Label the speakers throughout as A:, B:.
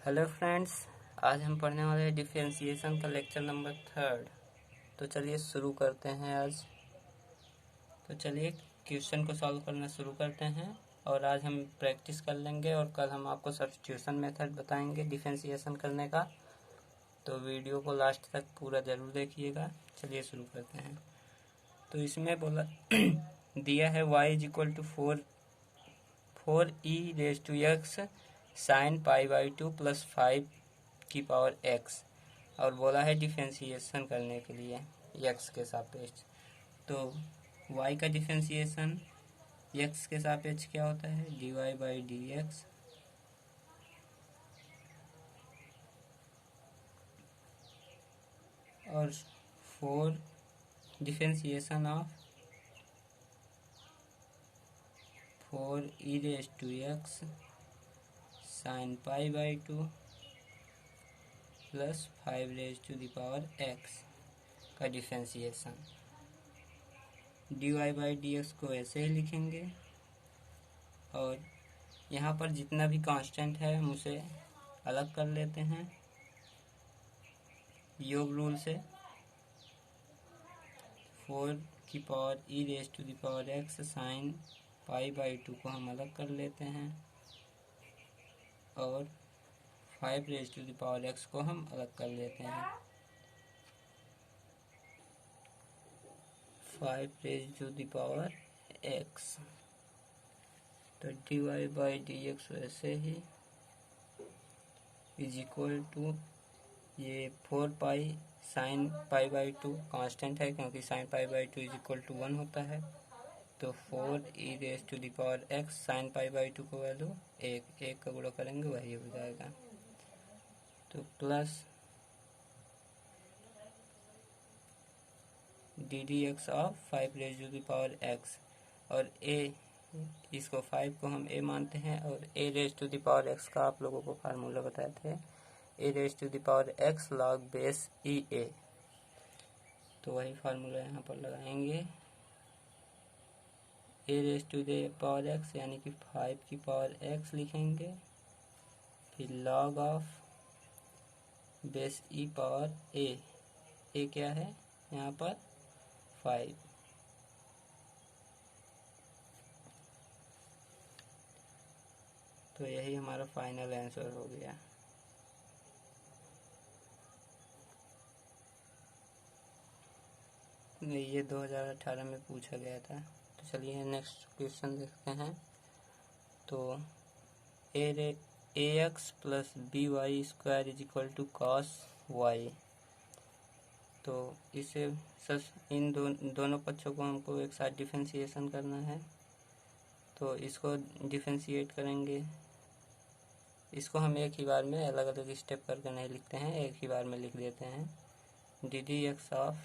A: Hello friends, आज हम पढ़ने वाले हैं डिफरेंशिएशन का लेक्चर नंबर 3। तो चलिए शुरू करते हैं आज। तो चलिए क्वेश्चन को सॉल्व करना शुरू करते हैं और आज हम प्रैक्टिस कर लेंगे और कल हम आपको सब्स्टिट्यूशन मेथड बताएंगे डिफरेंशिएशन करने का। तो वीडियो को लास्ट तक पूरा ज़रूर देखिएगा। चलिए शुरू करते हैं। तो इसमें बोला दिया है y is equal to 4e⁻x sin π/2 plus 5 की पावर x और बोला है डिफरेंशिएशन करने के लिए x के सापेक्ष। तो y का डिफरेंशिएशन x के सापेक्ष क्या होता है? dy/dx और 4 differentiation of 4e⁻x sin π/2 plus 5x का डिफरेंशिएशन। dy/dx को ऐसे ही लिखेंगे और यहाँ पर जितना भी कांस्टेंट है हम उसे अलग कर लेते हैं योग रूल से। 4 की पावर e⁻x sin π/2 को हम अलग कर लेते हैं और 5x को हम अलग कर लेते हैं। 5x तो dy/dx वैसे ही इज इक्वल टू ये 4 sin π/2 कांस्टेंट है क्योंकि sin π/2 इज इक्वल टू 1 होता है। तो 4e⁻x sin π/2 को वैल्यू एक का गुणा करेंगे वही हो जाएगा। तो प्लस ddx ऑफ 5x और इसको 5 को हम a मानते हैं और a⁻x का आप लोगों को फार्मूला बताए थे a⁻x log बेस EA। तो वही फार्मूला यहाँ पर लगाएंगे a⁻x यानी कि 5 की पावर x लिखेंगे, फिर log of base E power a क्या है यहाँ पर 5। तो यही हमारा फाइनल आंसर हो गया। ये 2018 में पूछा गया था। तो चलिए नेक्स्ट क्वेश्चन देखते हैं। तो ax plus by² is equal to cos y। तो इसे इन दोनों पक्षों को हमको एक साथ डिफरेंशिएशन करना है। तो इसको डिफरेंशिएट करेंगे। इसको हम एक ही बार में अलग अलग स्टेप करके नहीं लिखते हैं, एक ही बार में लिख देते हैं। ddx of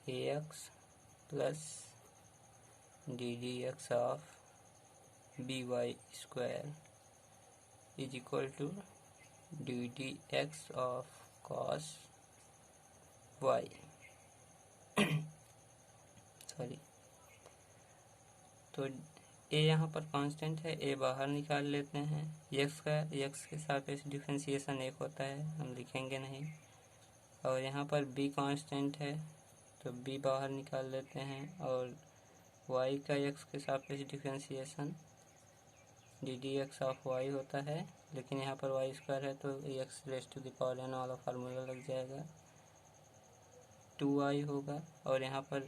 A: ax plus ddx of by² is equal to ddx of cos y sorry. तो a यहाँ पर कांस्टेंट है, a बाहर निकाल लेते हैं। x के सापेक्ष डिफरेंशिएशन 1 होता है, हम लिखेंगे नहीं। और यहाँ पर b कांस्टेंट है तो b बाहर निकाल लेते हैं और y का x के सापेक्ष डिफरेंशिएशन ddx ऑफ y होता है, लेकिन यहाँ पर y² है तो x⁻n वाला फार्मूला लग जाएगा, 2y होगा और यहाँ पर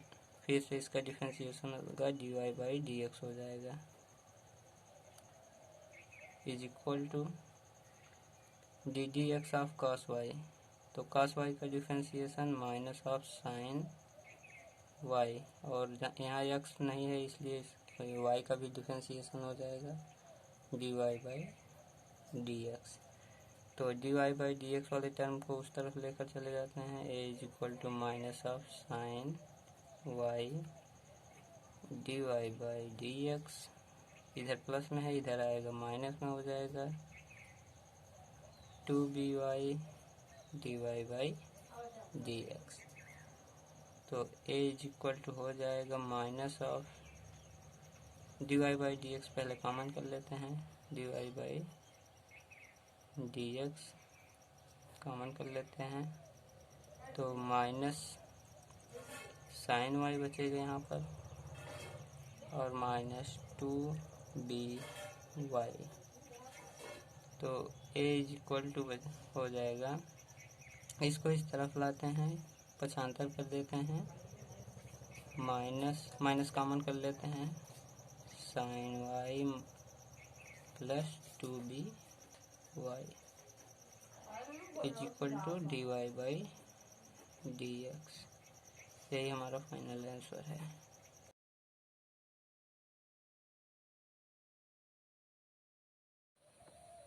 A: फिर से इसका डिफरेंशिएशन होगा dy/dx हो जाएगा is equal to ddx of cos y। तो cos y का differentiation minus of sine y और यहाँ x नहीं है इसलिए y का भी डिफरेंशिएशन हो जाएगा dy/dx। तो dy/dx वाले टर्म को उस तरफ लेकर चले जाते हैं, a is equal to minus of sine y dy/dx। इधर प्लस में है, इधर आएगा माइनस में हो जाएगा 2by dy/dx। तो a इज इक्वल टू हो जाएगा minus of D Y by D X पहले कॉमन कर लेते हैं, D Y by D X common कर लेते हैं, तो माइनस साइन वाई बचेगा यहाँ पर और माइनस 2b/y, तो a इज इक्वल टू हो जाएगा, इसको इस तरफ लाते हैं, पक्षांतर कर देते हैं, माइनस माइनस कॉमन कर लेते हैं, sine Y plus 2b/y is equal to D Y by D X. यही हमारा फाइनल आंसर है।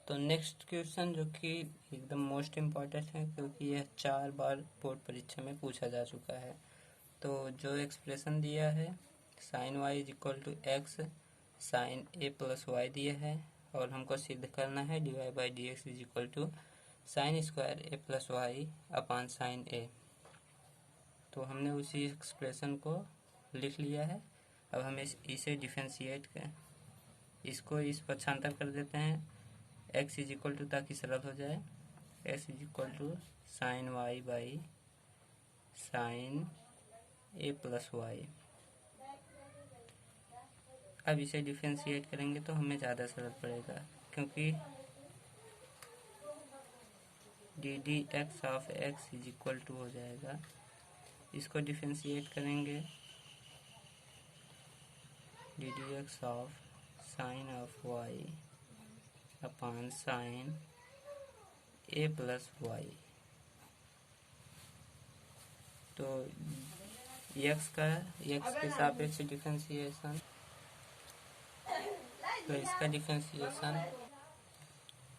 A: तो नेक्स्ट क्वेश्चन जो कि एकदम मोस्ट इम्पॉर्टेंट है, क्योंकि यह 4 बार बोर्ड परीक्षा में पूछा जा चुका है। तो जो एक्सप्रेशन दिया है sine Y is equal to X sine A plus Y दिया है, और हमको सिद्ध करना है D Y by D x is equal to sine square A plus Y upon sine A. तो हमने उसी एक्सप्रेशन को लिख लिया है। अब हम इसे डिफरेंशिएट कर इसको इस पक्षांतर कर देते हैं, x इज इक्वल टू, ताकि सरल हो जाए, x is equal to sine Y by sine A plus Y. अब इसे डिफरेंशिएट करेंगे तो हमें ज़्यादा सरल पड़ेगा, क्योंकि D D X of X is equal to हो जाएगा, इसको डिफरेंशिएट करेंगे, D D X of sine of Y upon sine A plus Y. तो एक्स के सापेक्ष डिफरेंशिएशन, तो इसका डिफरेंशिएशन,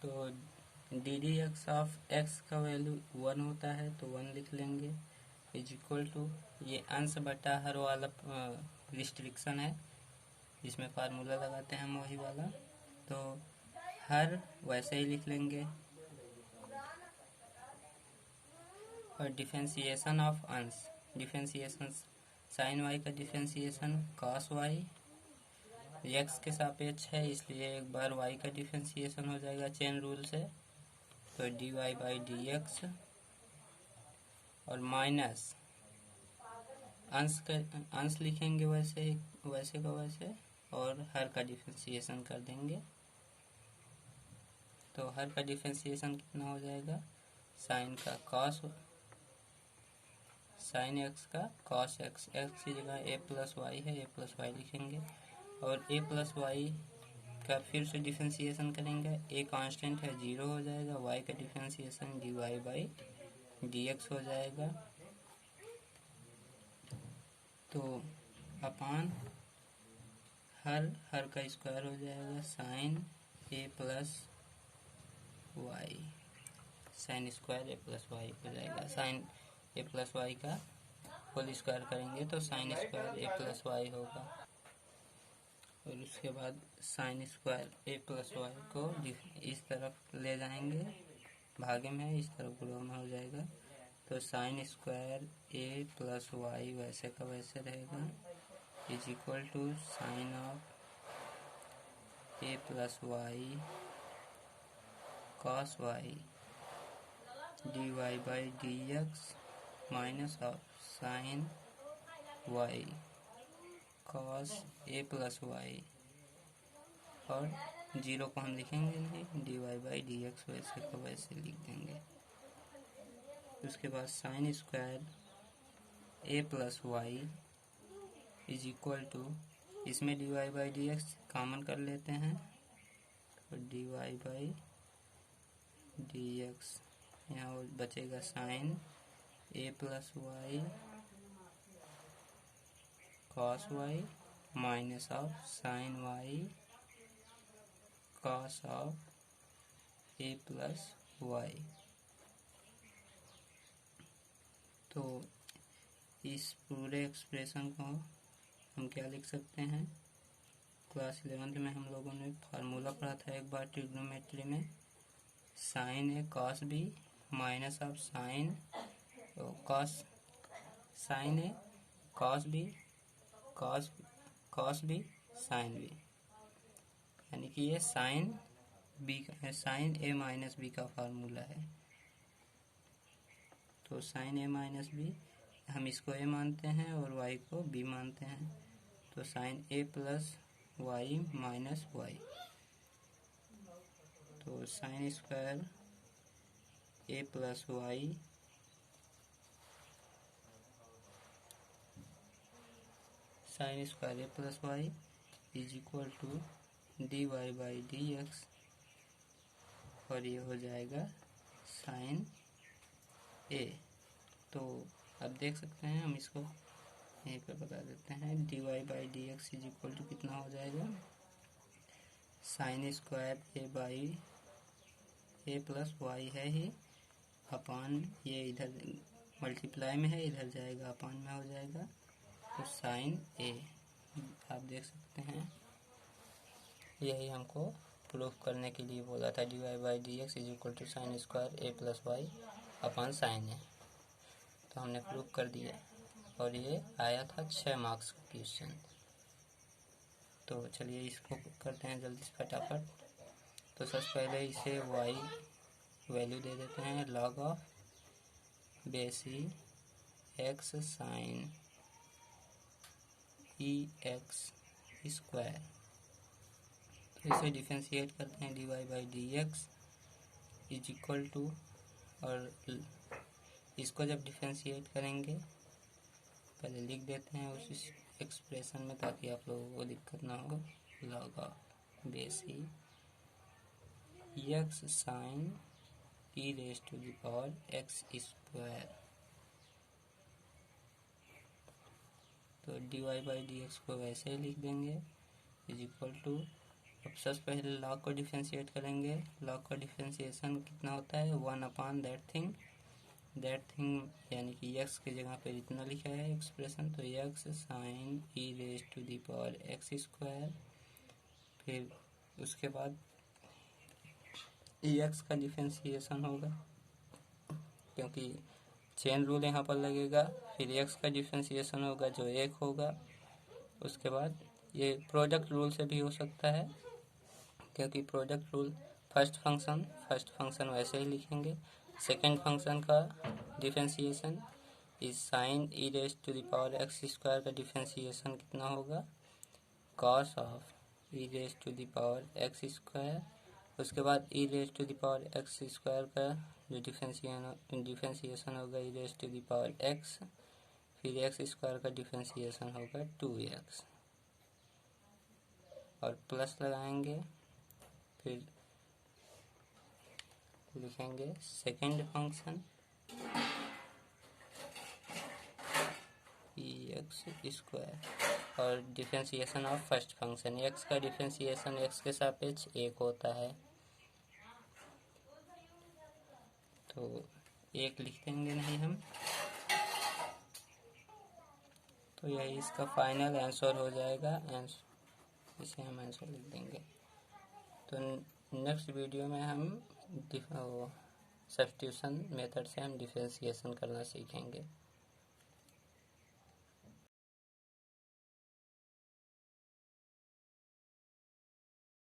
A: तो D D X of X का वैल्यू 1 होता है, तो 1 लिख लेंगे, इज इक्वल टू, ये अंश बटा हर वाला रिस्ट्रिक्शन है, इसमें फार्मूला लगाते हैं हम वही वाला, तो हर वैसे ही लिख लेंगे, और डिफरेंशिएशन ऑफ अंश, डिफरेंशिएशन साइन वाई का डिफरेंशिएशन कॉस वाई, एक्स के सापेक्ष है इसलिए एक बार वाई का डिफरेंशिएशन हो जाएगा चेन रूल से, तो D Y by D X, और माइनस अंश लिखेंगे वैसे का वैसे, और हर का डिफरेंशिएशन कर देंगे, तो हर का डिफरेंशिएशन कितना हो जाएगा, साइन का कॉस, साइन एक्स का कॉस एक्स, एक्स की जगह ए प्लस वाई है, ए प्लस वाई लिखेंगे, और ए प्लस वाई का फिर से डिफरेंशिएशन करेंगे, ए कांस्टेंट है 0 हो जाएगा, वाई का differentiation D Y by D X हो जाएगा, तो अपान हर का स्क्वायर हो जाएगा, sine A plus Y, sine square A plus Y हो जाएगा, साइन ए प्लस वाई का होल स्क्वायर करेंगे तो sine square A plus Y होगा, और उसके बाद sine square A plus Y को इस तरफ ले जाएंगे, भागे में इस तरफ गुणा में हो जाएगा, तो sine square A plus Y वैसे का वैसे रहेगा, is equal to sine of A plus Y cos Y D Y by D X minus of sine Y cos A plus Y, और 0 को हम लिखेंगे नहीं, D Y by D X वैसे को वैसे लिख देंगे। उसके बाद sine square A plus Y is equal to, इसमें D Y by D X common कर लेते हैं, तो D Y by D X, यहाँ बचेगा sine A plus Y cos Y minus of sine Y cos of A plus Y. तो इस पूरे एक्सप्रेशन को हम क्या लिख सकते हैं, क्लास 11th में हम लोगों ने फार्मूला पढ़ा था एक बार ट्रिग्नोमेट्री में, sine A cos B minus of sine sine A cos B sine B, कि ये साइन ए माइनस बी का फार्मूला है। तो साइन ए माइनस बी, हम इसको ए मानते हैं और वाई को बी मानते हैं। तो sine A plus Y minus Y, तो sine square A plus Y sine square A plus Y is equal to D Y by D X, और ये हो जाएगा साइन ए। तो अब देख सकते हैं, हम इसको यहीं पे बता देते हैं। D Y by D x is equal to कितना हो जाएगा, sine square A by A plus Y है ही, अपान ये इधर मल्टीप्लाई में है, इधर जाएगा अपान में हो जाएगा। तो साइन ए, आप देख सकते हैं यही हमको प्रूफ करने के लिए बोला था। D Y by D x is equal to sine square A plus Y upon sine A. तो हमने प्रूफ कर दिया, और ये आया था 6 मार्क्स का क्वेश्चन। तो चलिए इसको करते हैं जल्दी से फटाफट। तो सबसे पहले इसे वाई वैल्यू दे देते हैं, log of base e x sine e x square. तो इसे डिफरेंशिएट करते हैं, D Y by D x is equal to, और इसको जब डिफरेंशिएट करेंगे पहले लिख देते हैं उस एक्सप्रेशन में, ताकि आप लोगों को दिक्कत ना हो। Log of base e x sine E raise to the power x square. तो D Y by D X को वैसे ही लिख देंगे, इज इक्वल टू, अब सबसे पहले लॉग को डिफरेंशिएट करेंगे। लॉग का डिफरेंशिएशन कितना होता है, 1 अपान दैट थिंग यानी कि x की जगह पे इतना लिखा है एक्सप्रेशन, तो x sine E raise to the power x square. फिर उसके बाद x का डिफरेंशिएशन होगा, क्योंकि चेन रूल यहाँ पर लगेगा। फिर x का डिफरेंशिएशन होगा जो 1 होगा। उसके बाद ये प्रोडक्ट रूल से भी हो सकता है, क्योंकि प्रोडक्ट रूल फर्स्ट फंक्शन वैसे ही लिखेंगे। सेकेंड फंक्शन का डिफरेंशिएशन इस sine E raise to the power x square का डिफरेंशिएशन कितना होगा, cos of E raise to the power x square. उसके बाद E raise to the power x square का जो डिफरेंशिएशन होगा E raise to the power X, फिर X square का डिफरेंशिएशन होगा 2x, और प्लस लगाएंगे। फिर लिखेंगे second function E x square, और differentiation of first function. X का डिफरेंशिएशन एक्स के सापेक्ष 1 होता है, तो 1 लिख देंगे नहीं हम। तो यही इसका फाइनल आंसर हो जाएगा, इसे हम आंसर लिख देंगे। तो नेक्स्ट वीडियो में हम सब्स्टिट्यूशन मेथड से हम डिफरेंशिएशन करना सीखेंगे।